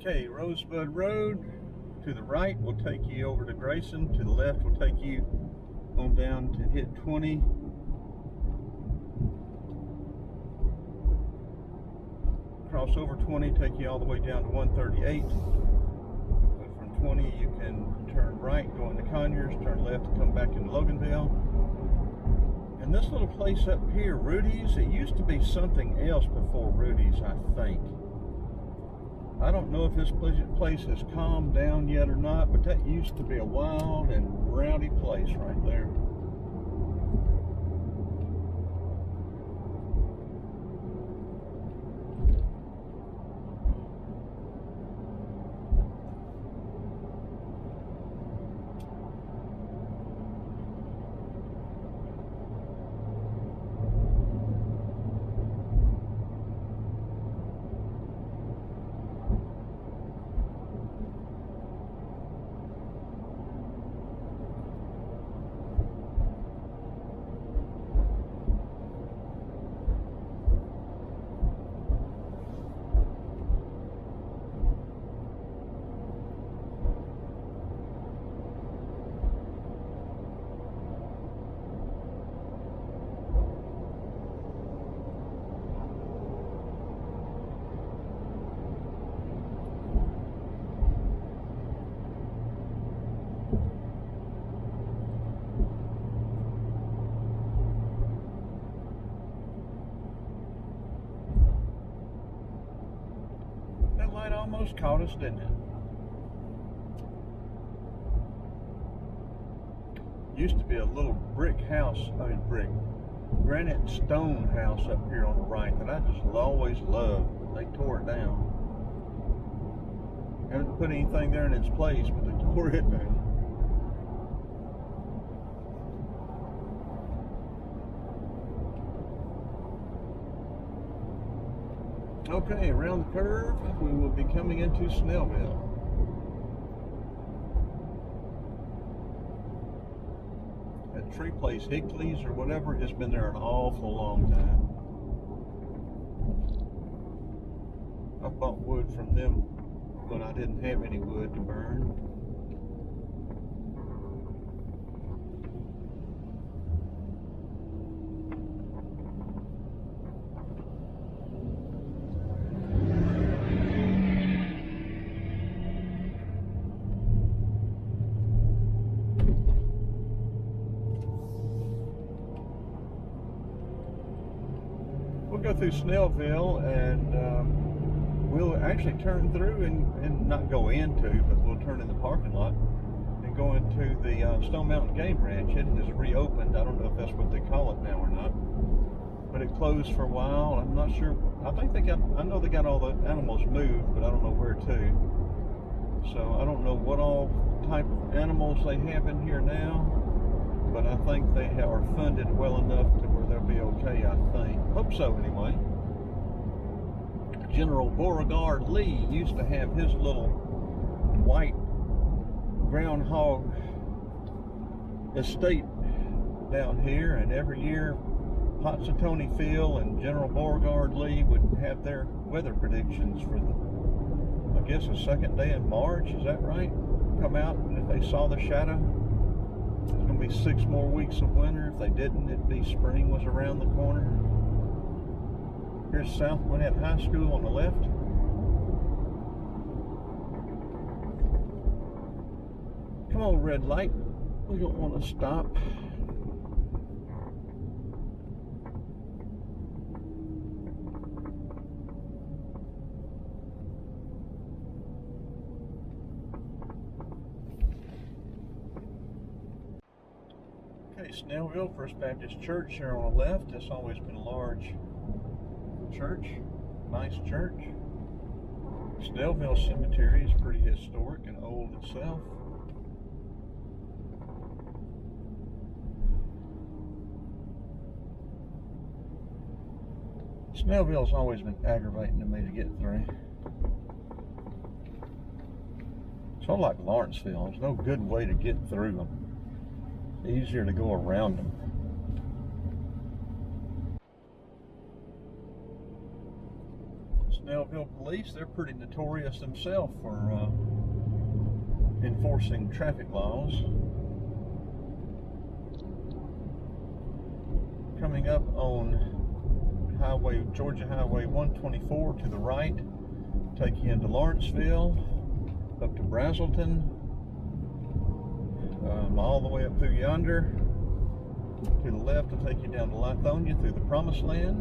Okay, Rosebud Road to the right will take you over to Grayson. To the left will take you on down to hit 20. Cross over 20, take you all the way down to 138. So from 20 you can turn right, go into Conyers, turn left to come back into Loganville. And this little place up here, Rudy's, it used to be something else before Rudy's, I think. I don't know if this place has calmed down yet or not, but that used to be a wild and rowdy place right there. Light almost caught us, didn't it? Used to be a little granite stone house up here on the right that I just always loved, but they tore it down. Haven't put anything there in its place, but they tore it down. Okay, around the curve, we will be coming into Snellville. That tree place, Hickley's or whatever, has been there an awful long time. I bought wood from them when I didn't have any wood to burn. We'll go through Snellville and we'll actually turn through and not go into, but we'll turn in the parking lot and go into the Stone Mountain Game Ranch. It has reopened. I don't know if that's what they call it now or not, but it closed for a while. I'm not sure. I know they got all the animals moved, but I don't know where to. So I don't know what all type of animals they have in here now, but I think they are funded well enough to where they'll be okay, I think. Hope so, anyway. General Beauregard Lee used to have his little white groundhog estate down here, and every year Potsatoni Phil and General Beauregard Lee would have their weather predictions for the, I guess, the second day in March, is that right? Come out, and if they saw the shadow, there's going to be 6 more weeks of winter. If they didn't, it'd be spring was around the corner. Here's South Gwinnett High School on the left. Come on, red light. We don't want to stop. Okay, Snellville First Baptist Church here on the left. It's always been a large church, nice church. Snellville Cemetery is pretty historic and old itself. Snellville's always been aggravating to me to get through. So like Lawrenceville, there's no good way to get through them. It's easier to go around them. Snellville police, they're pretty notorious themselves for enforcing traffic laws. Coming up on Georgia Highway 124 to the right, take you into Lawrenceville, up to Brazelton, all the way up through yonder. To the left will take you down to Lithonia through the Promised Land.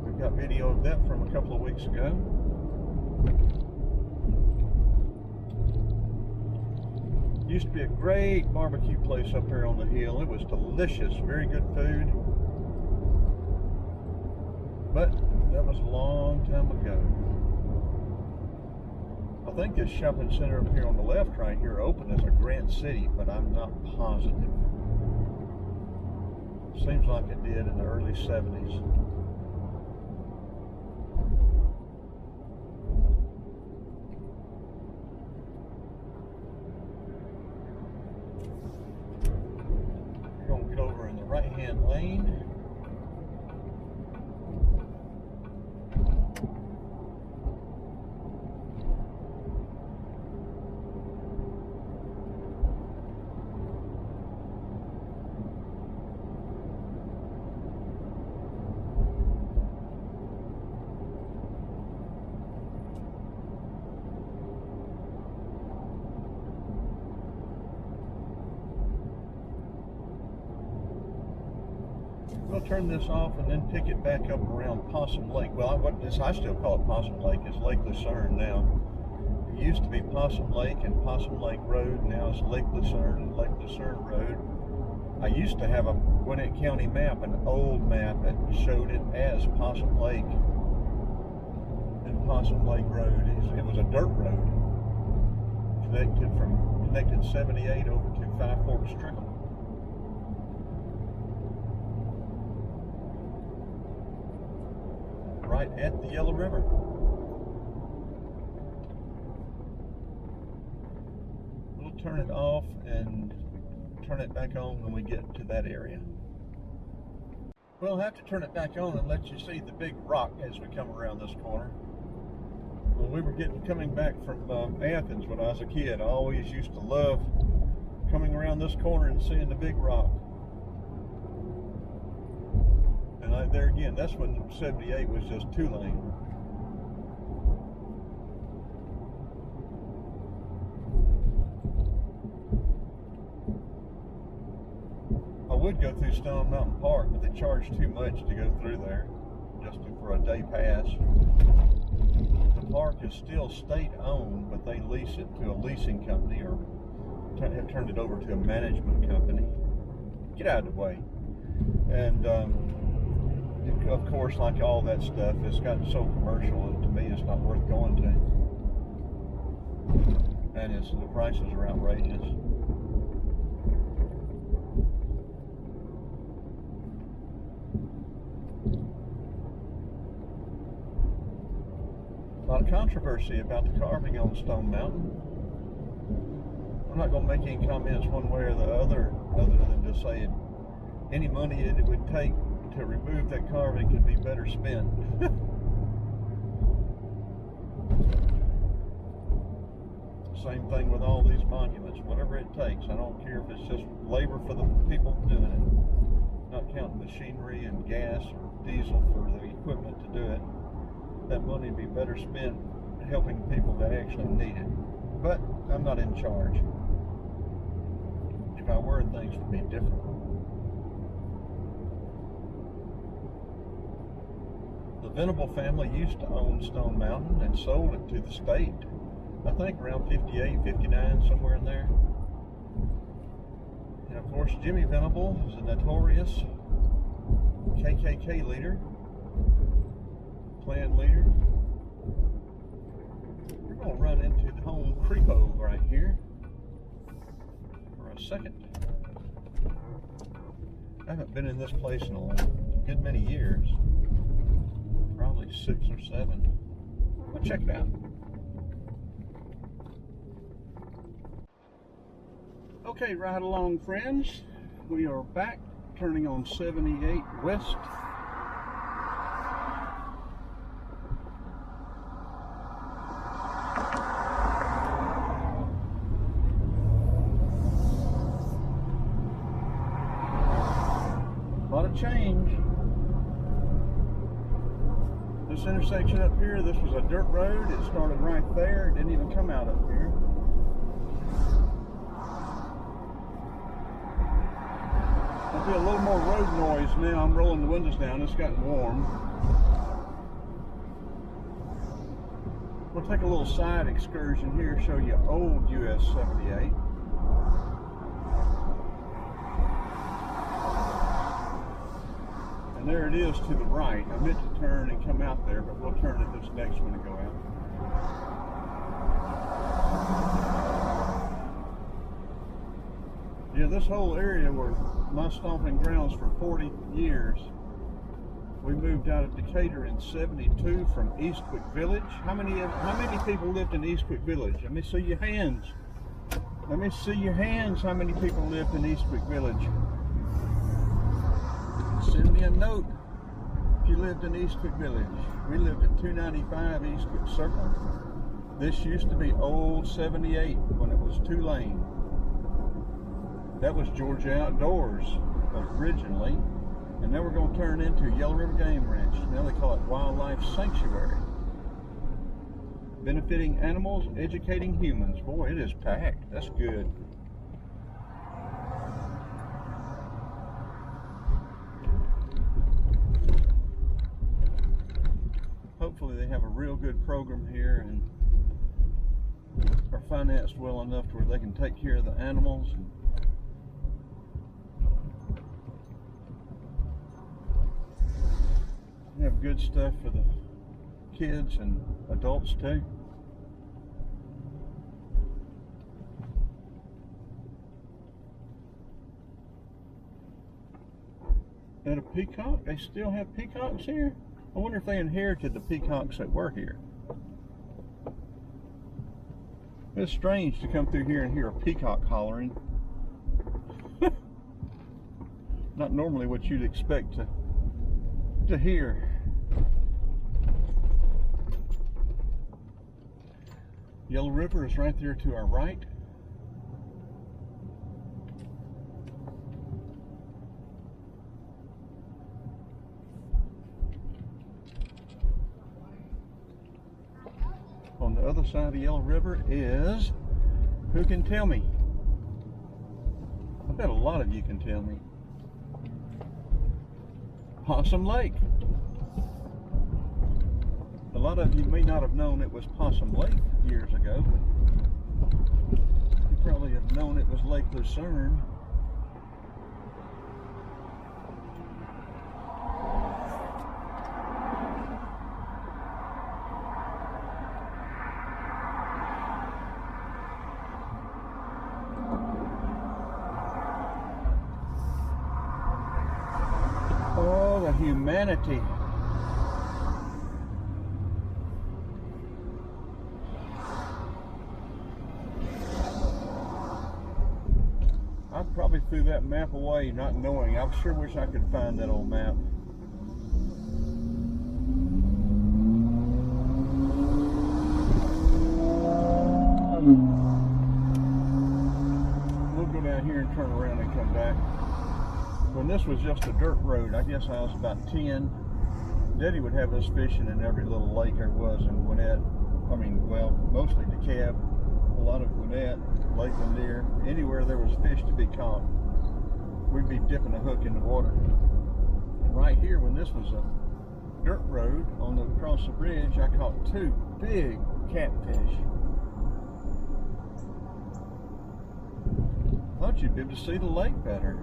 We've got video of that from a couple of weeks ago. Used to be a great barbecue place up here on the hill. It was delicious, very good food. But that was a long time ago. I think this shopping center up here on the left right here opened as a Grant City, but I'm not positive. Seems like it did in the early 70s. We're going to get over in the right-hand lane. We'll turn this off and then pick it back up around Possum Lake. Well, I still call it Possum Lake. It's Lake Lucerne now. It used to be Possum Lake and Possum Lake Road. Now it's Lake Lucerne and Lake Lucerne Road. I used to have a Gwinnett County map, an old map that showed it as Possum Lake and Possum Lake Road. It was a dirt road connected 78 over to Five Forks Trickle. Right at the Yellow River. We'll turn it off and turn it back on when we get to that area. We'll have to turn it back on and let you see the big rock as we come around this corner. When we were coming back from Athens when I was a kid, I always used to love coming around this corner and seeing the big rock. And there again, that's when 78 was just 2-lane. I would go through Stone Mountain Park, but they charge too much to go through there, just for a day pass. The park is still state-owned, but they lease it to a leasing company or have turned it over to a management company. Get out of the way. And of course, like all that stuff, it's gotten so commercial that to me it's not worth going to. And the prices are outrageous. A lot of controversy about the carving on Stone Mountain. I'm not going to make any comments one way or the other than to say any money it would take to remove that carving could be better spent. Same thing with all these monuments, whatever it takes. I don't care if it's just labor for the people doing it, not counting machinery and gas or diesel for the equipment to do it. That money would be better spent helping people that actually need it. But I'm not in charge. If I were, things would be different. The Venable family used to own Stone Mountain and sold it to the state. I think around 58, 59, somewhere in there. And of course, Jimmy Venable is a notorious KKK leader, Klan leader. We're going to run into the Home Creepo right here for a second. I haven't been in this place in a good many years. Probably 6 or 7. Well, check it out. Okay, right along, friends. We are back, turning on 78 West. intersection up here, this was a dirt road. It started right there. It didn't even come out up here. There'll be a little more road noise now. I'm rolling the windows down. It's gotten warm. We'll take a little side excursion here, show you old US 78. And there it is to the right. I meant to turn and come out there, but we'll turn at this next one and go out. Yeah, this whole area were my stomping grounds for 40 years. We moved out of Decatur in '72 from Eastwick Village. How many people lived in Eastwick Village? Let me see your hands. Let me see your hands. How many people lived in Eastwick Village? Send me a note if you lived in Eastwick Village. We lived at 295 Eastwick Circle. This used to be old 78 when it was 2 lane. That was Georgia Outdoors originally. And now we're going to turn into Yellow River Game Ranch. Now they call it Wildlife Sanctuary. Benefiting animals, educating humans. Boy, it is packed. That's good. Hopefully they have a real good program here and are financed well enough to where they can take care of the animals. They have good stuff for the kids and adults too. And a peacock? They still have peacocks here? I wonder if they inherited the peacocks that were here. It's strange to come through here and hear a peacock hollering. Not normally what you'd expect to hear. Yellow River is right there to our right. On the other side of Yellow River is, who can tell me? I bet a lot of you can tell me. Possum Lake. A lot of you may not have known it was Possum Lake years ago. You probably have known it was Lake Lucerne. Oh, the humanity. I probably threw that map away not knowing. I sure wish I could find that old map. We'll go down here and turn around and come back. When this was just a dirt road, I guess I was about 10. Daddy would have us fishing in every little lake there was in Gwinnett. I mean, well, mostly DeKalb, a lot of Gwinnett, Lake Lanier, anywhere there was fish to be caught, we'd be dipping a hook in the water. And right here, when this was a dirt road across the bridge, I caught 2 big catfish. Thought you'd be able to see the lake better.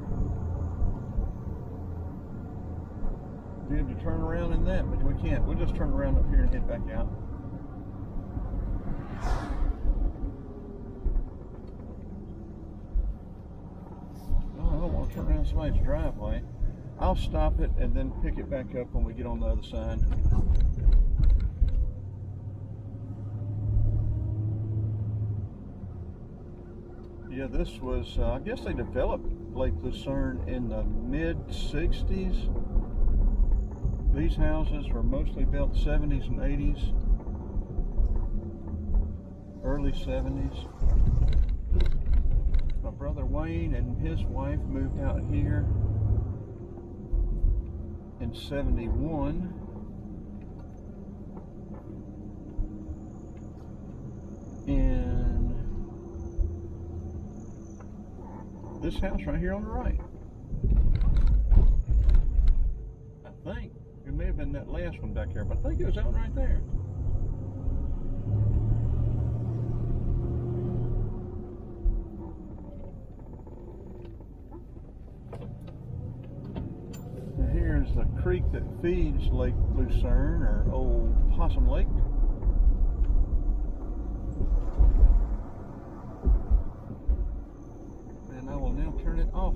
Be able to turn around in that, but we can't. We'll just turn around up here and head back out. Oh, I don't want to turn around somebody's driveway. I'll stop it and then pick it back up when we get on the other side. Yeah, this was, I guess they developed Lake Lucerne in the mid-60s. These houses were mostly built 70s and 80s, early 70s. My brother Wayne and his wife moved out here in '71. this house right here on the right. I think it may have been that last one back here, but I think it was that one right there. Now here's the creek that feeds Lake Lucerne, or old Possum Lake. And I will now turn it off.